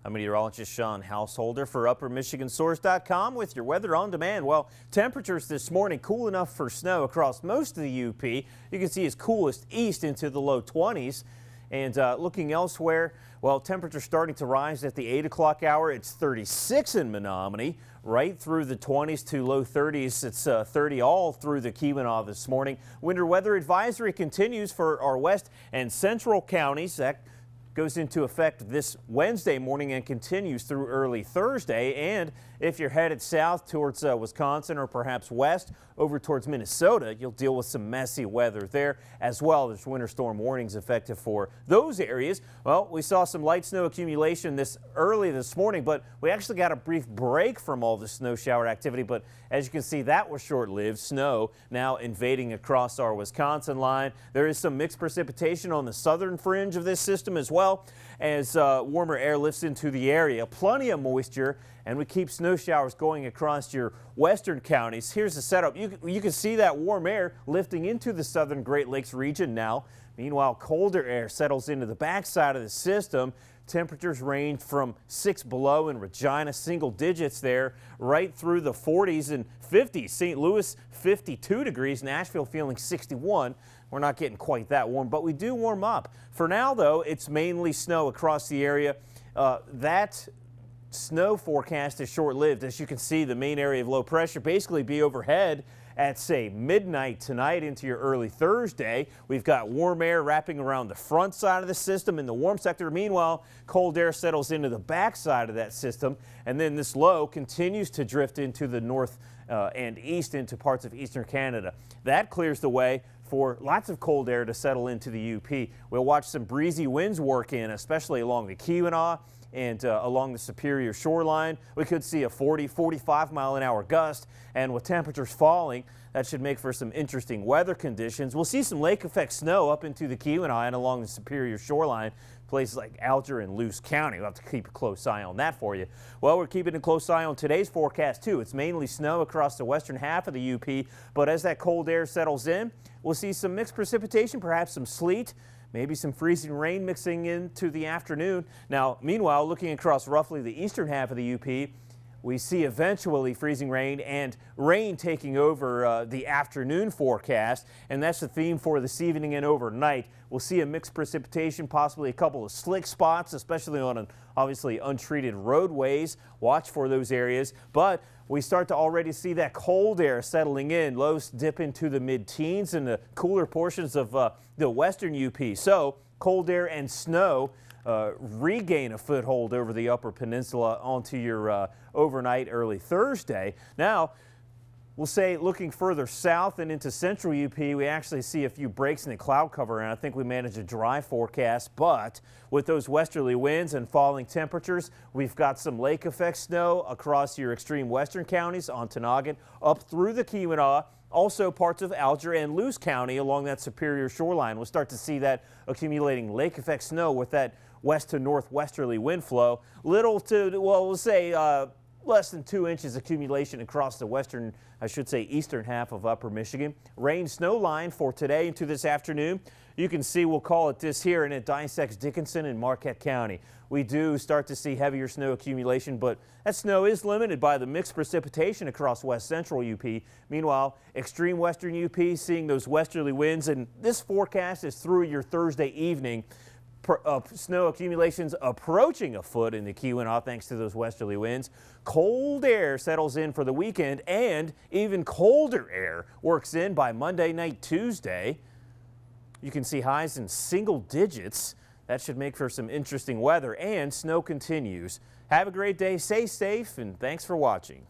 I'm meteorologist Sean Householder for UpperMichiganSource.com with your weather on demand. Well, temperatures this morning cool enough for snow across most of the UP. You can see it's coolest east into the low 20s. And looking elsewhere, well, temperatures starting to rise at the 8 o'clock hour. It's 36 in Menominee, right through the 20s to low 30s. It's 30 all through the Keweenaw this morning. Winter weather advisory continues for our west and central counties. That goes into effect this Wednesday morning and continues through early Thursday. And if you're headed south towards Wisconsin or perhaps west over towards Minnesota, you'll deal with some messy weather there as well. There's winter storm warnings effective for those areas. Well, we saw some light snow accumulation early this morning, but we actually got a brief break from all the snow shower activity. But as you can see, that was short-lived. Snow now invading across our Wisconsin line. There is some mixed precipitation on the southern fringe of this system as well as warmer air lifts into the area. Plenty of moisture, and we keep snow showers going across your western counties. Here's the setup. You can see that warm air lifting into the southern Great Lakes region now. Meanwhile, colder air settles into the backside of the system. Temperatures range from 6 below in Regina, single digits there, right through the 40s and 50s. St. Louis, 52 degrees. Nashville feeling 61. We're not getting quite that warm, but we do warm up. For now, though, it's mainly snow across the area. That snow forecast is short-lived. As you can see, the main area of low pressure basically be overhead at, say, midnight tonight into your early Thursday. We've got warm air wrapping around the front side of the system in the warm sector. Meanwhile, cold air settles into the back side of that system, and then this low continues to drift into the north and east into parts of eastern Canada. That clears the way for lots of cold air to settle into the UP. We'll watch some breezy winds work in, especially along the Keweenaw and along the Superior shoreline. We could see a 40-45 mile-an-hour gust, and with temperatures falling, that should make for some interesting weather conditions. We'll see some lake effect snow up into the Keweenaw and along the Superior shoreline, places like Alger and Luce County. We'll have to keep a close eye on that for you. Well, we're keeping a close eye on today's forecast too. It's mainly snow across the western half of the UP, but as that cold air settles in, we'll see some mixed precipitation, perhaps some sleet, maybe some freezing rain mixing into the afternoon. Now, meanwhile, looking across roughly the eastern half of the UP, we see eventually freezing rain and rain taking over the afternoon forecast, and that's the theme for this evening and overnight. We'll see a mixed precipitation, possibly a couple of slick spots, especially on obviously untreated roadways. Watch for those areas, but we start to already see that cold air settling in. Lows dip into the mid-teens in the cooler portions of the western UP. So cold air and snow regain a foothold over the upper peninsula onto your overnight early Thursday. Now, we'll say looking further south and into central UP, we actually see a few breaks in the cloud cover, and I think we manage a dry forecast. But with those westerly winds and falling temperatures, we've got some lake effect snow across your extreme western counties, Ontonagon, up through the Keweenaw. Also parts of Alger and Luce County along that Superior shoreline. We'll start to see that accumulating lake effect snow with that west to northwesterly wind flow. Little to, well, we'll say less than 2 inches accumulation across the western, I should say eastern half of upper Michigan. Rain snow line for today into this afternoon. You can see, we'll call it this here, and it dissects Dickinson and Marquette County. We do start to see heavier snow accumulation, but that snow is limited by the mixed precipitation across west central UP. Meanwhile, extreme western UP seeing those westerly winds, and this forecast is through your Thursday evening. Snow accumulations approaching a foot in the Keweenaw thanks to those westerly winds. Cold air settles in for the weekend, and even colder air works in by Monday night, Tuesday. You can see highs in single digits. That should make for some interesting weather, and snow continues. Have a great day, stay safe, and thanks for watching.